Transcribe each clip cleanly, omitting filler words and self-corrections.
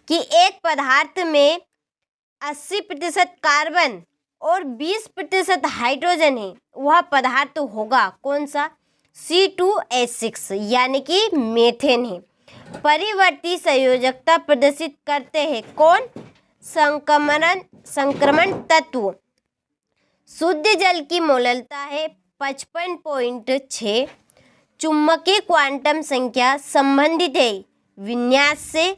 कि एक पदार्थ में 80% कार्बन और 20% हाइड्रोजन है, वह पदार्थ होगा कौन सा? C2H6 यानी कि मीथेन है। परिवर्ती संयोजकता प्रदर्शित करते हैं कौन? संक्रमण तत्व। शुद्ध जल की मोललता है 55.6। चुंबकीय क्वांटम संख्या संबंधित है विन्यास से,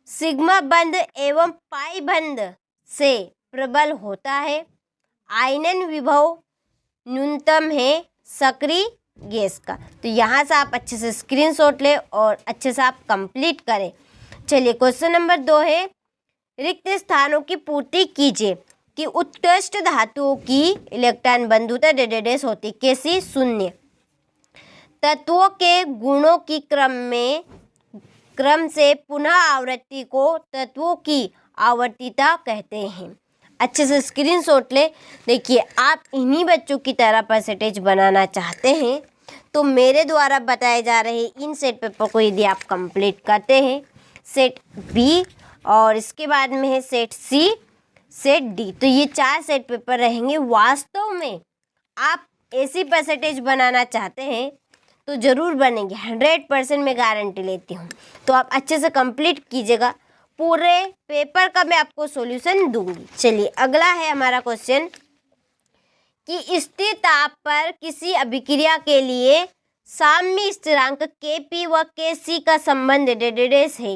सिग्मा बंध एवं पाई बंध से प्रबल होता है। आयनन विभव न्यूनतम है सक्रिय गैस का। तो यहाँ से आप अच्छे से स्क्रीनशॉट लें और अच्छे से आप कंप्लीट करें। चलिए क्वेश्चन नंबर 2 है, रिक्त स्थानों की पूर्ति कीजिए कि उत्कृष्ट धातुओं की इलेक्ट्रॉन बंधुता होती कैसी? शून्य। तत्वों के गुणों की क्रम से पुनः आवृत्ति को तत्वों की आवर्तीता कहते हैं। अच्छे से स्क्रीनशॉट ले। देखिए, आप इन्हीं बच्चों की तरह परसेंटेज बनाना चाहते हैं तो मेरे द्वारा बताए जा रहे इन सेट पेपर को यदि आप कंप्लीट करते हैं, सेट बी और इसके बाद में है सेट सी, सेट डी, तो ये 4 सेट पेपर रहेंगे। वास्तव में आप ऐसी परसेंटेज बनाना चाहते हैं तो ज़रूर बनेंगे, 100% मैं गारंटी लेती हूँ। तो आप अच्छे से कंप्लीट कीजिएगा। पूरे पेपर का मैं आपको सॉल्यूशन दूंगी। चलिए अगला है हमारा क्वेश्चन कि स्थिर ताप पर किसी अभिक्रिया के लिए साम्य स्थिरांक Kp व Kc का संबंध है।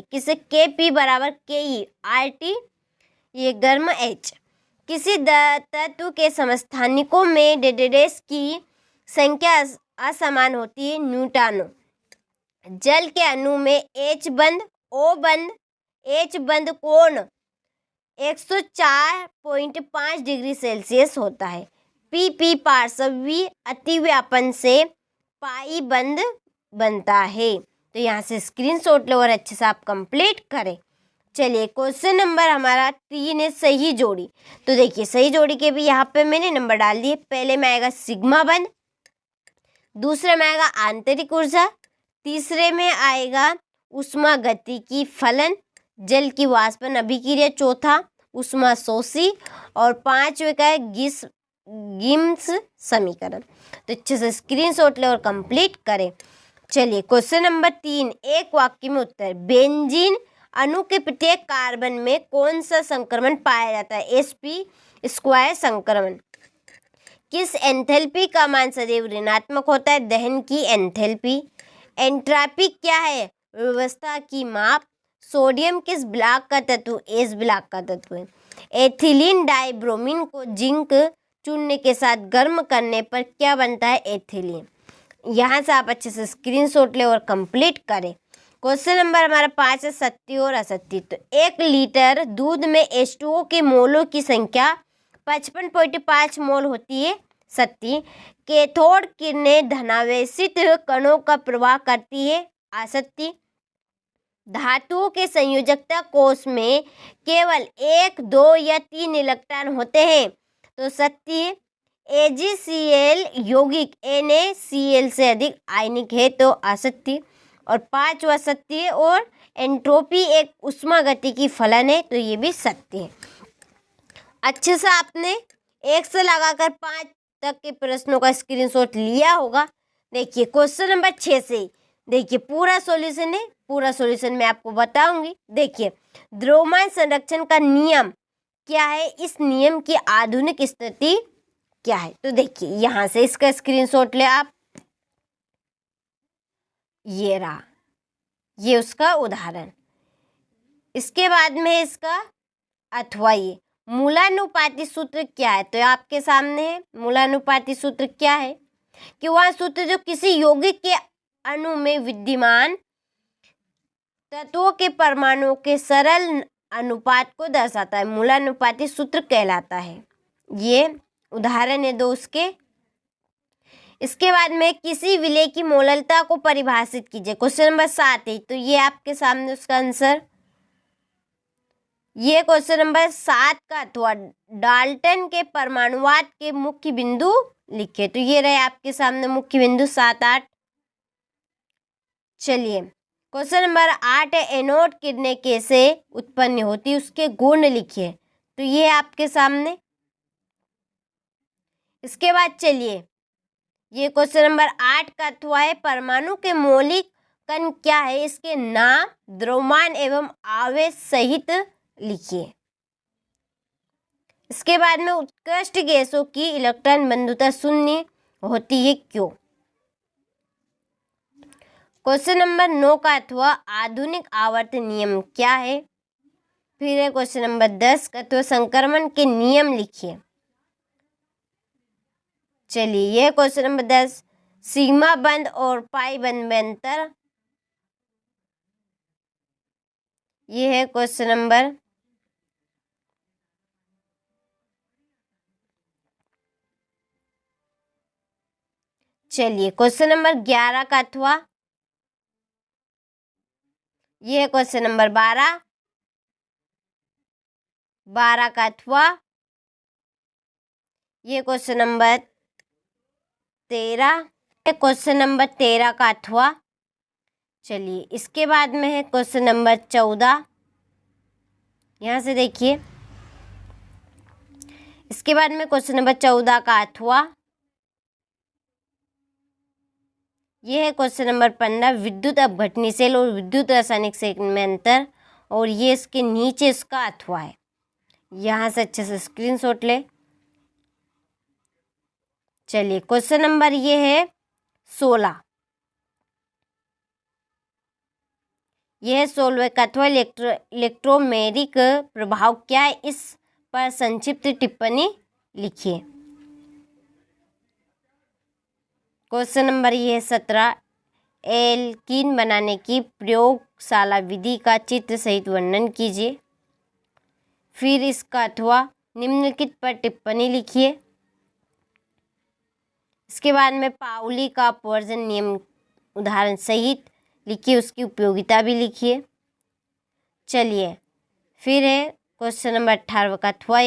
किसे? Kp बराबर Ke RT, ये गर्म H। किसी तत्व के समस्थानिकों में की संख्या असमान होती है, न्यूटॉनों। जल के अणु में H बंध कोण 104.5 डिग्री सेल्सियस होता है। Pp पार्श्वी अतिव्यापन से पाई बंध बनता है। तो यहाँ से स्क्रीनशॉट लो और अच्छे से आप कंप्लीट करें। चलिए क्वेश्चन नंबर हमारा 3 है, सही जोड़ी। तो देखिए सही जोड़ी के भी यहाँ पे मैंने नंबर डाल दिए। पहले में आएगा सिग्मा बंध, दूसरे में आएगा आंतरिक ऊर्जा, तीसरे में आएगा उष्मा गतिकी फलन, जल की वाष्पन अभिक्रिया, चौथा उष्मा शोषी और 5वें का है गिब्स समीकरण। तो अच्छे से स्क्रीनशॉट ले और कंप्लीट करें। चलिए क्वेश्चन नंबर 3, एक वाक्य में उत्तर। बेंजीन अणु के प्रत्येक कार्बन में कौन सा संक्रमण पाया जाता है? sp² संक्रमण। किस एंथैल्पी का मान सदैव ऋणात्मक होता है? दहन की एंथैल्पी। एंट्रॉपी क्या है? व्यवस्था की माप। सोडियम किस ब्लॉक का तत्व? एस ब्लॉक का तत्व है। एथिलीन डाइब्रोमीन को जिंक चूर्ण के साथ गर्म करने पर क्या बनता है? एथिलीन। यहाँ से आप अच्छे से स्क्रीनशॉट ले और कंप्लीट करें। क्वेश्चन नंबर हमारा 5 है, सत्य और असत्य। तो 1 लीटर दूध में H2O के मोलों की संख्या 55.5 मोल होती है, सत्य। कैथोड किरणें धनावेशित कणों का प्रवाह करती है, असत्य। धातुओं के संयोजकता कोष में केवल 1, 2 या 3 इलेक्ट्रॉन होते हैं, तो सत्य। AgCl यौगिक NaCl से अधिक आयनिक है, तो असत्य। और 5वां सत्य है। और एंट्रोपी एक उष्मागतिकी फलन है, तो ये भी सत्य है। अच्छे से आपने 1 से लगाकर 5 तक के प्रश्नों का स्क्रीनशॉट लिया होगा। देखिए क्वेश्चन नंबर 6 से देखिए पूरा सॉल्यूशन है, पूरा सॉल्यूशन मैं आपको बताऊंगी। देखिए द्रव्यमान संरक्षण का नियम क्या है? इस नियम की आधुनिक स्थिति क्या है? तो देखिए यहाँ से इसका स्क्रीनशॉट ले आप। ये रहा, ये उसका उदाहरण। इसके बाद में इसका अथवा ये मूलानुपाती सूत्र क्या है? तो आपके सामने है मूलानुपाती सूत्र क्या है कि वह सूत्र जो किसी यौगिक के अणु में विद्यमान तत्वों के परमाणुओं के सरल अनुपात को दर्शाता है, मूलानुपाती सूत्र कहलाता है। ये उदाहरण है 2 उसके। इसके बाद में किसी विलेय की मोललता को परिभाषित कीजिए। क्वेश्चन नंबर 7 है, तो ये आपके सामने उसका आंसर। ये क्वेश्चन नंबर 7 का अथवा डाल्टन के परमाणुवाद के मुख्य बिंदु लिखे। तो ये रहे आपके सामने मुख्य बिंदु 7, 8। चलिए क्वेश्चन नंबर 8 है, एनोड किरणें कैसे उत्पन्न होती है, उसके गुण लिखिए। तो ये है आपके सामने। इसके बाद चलिए, ये क्वेश्चन नंबर 8 का अथवा है, परमाणु के मौलिक कण क्या है, इसके नाम, द्रव्यमान एवं आवेश सहित लिखिए। इसके बाद में उत्कृष्ट गैसों की इलेक्ट्रॉन बंधुता शून्य होती है, क्यों। क्वेश्चन नंबर 9 का अथवा आधुनिक आवर्त नियम क्या है। फिर है क्वेश्चन नंबर 10 का अथवा संक्रमण के नियम लिखिए। चलिए, ये क्वेश्चन नंबर 10, सिग्मा बंध और पाई बंध में अंतर। ये है क्वेश्चन नंबर 11 का अथवा, ये है क्वेश्चन नंबर 12 का अथवा, ये क्वेश्चन नंबर 13, क्वेश्चन नंबर 13 का अथवा। चलिए, इसके बाद में है क्वेश्चन नंबर 14। यहाँ से देखिए, इसके बाद में क्वेश्चन नंबर 14 का अथवा। यह है क्वेश्चन नंबर 15, विद्युत अपघटनशील और विद्युत रासायनिक सेल में अंतर। और ये इसके नीचे इसका अथवा है, यहाँ से अच्छे से स्क्रीनशॉट ले। चलिए, क्वेश्चन नंबर ये है 16। यह है 16 का अथवा, इलेक्ट्रोमैग्नेटिक प्रभाव क्या है, इस पर संक्षिप्त टिप्पणी लिखिए। क्वेश्चन नंबर ये है 17, एल्कीन बनाने की प्रयोगशाला विधि का चित्र सहित वर्णन कीजिए। फिर इसका अथवा, निम्नलिखित पर टिप्पणी लिखिए। इसके बाद में पाउली का अपवर्जन नियम उदाहरण सहित लिखिए, उसकी उपयोगिता भी लिखिए। चलिए, फिर है क्वेश्चन नंबर 18 का अथवा।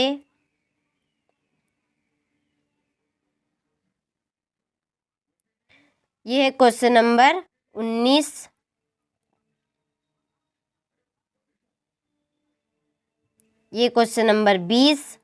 ये है क्वेश्चन नंबर 19। ये क्वेश्चन नंबर 20।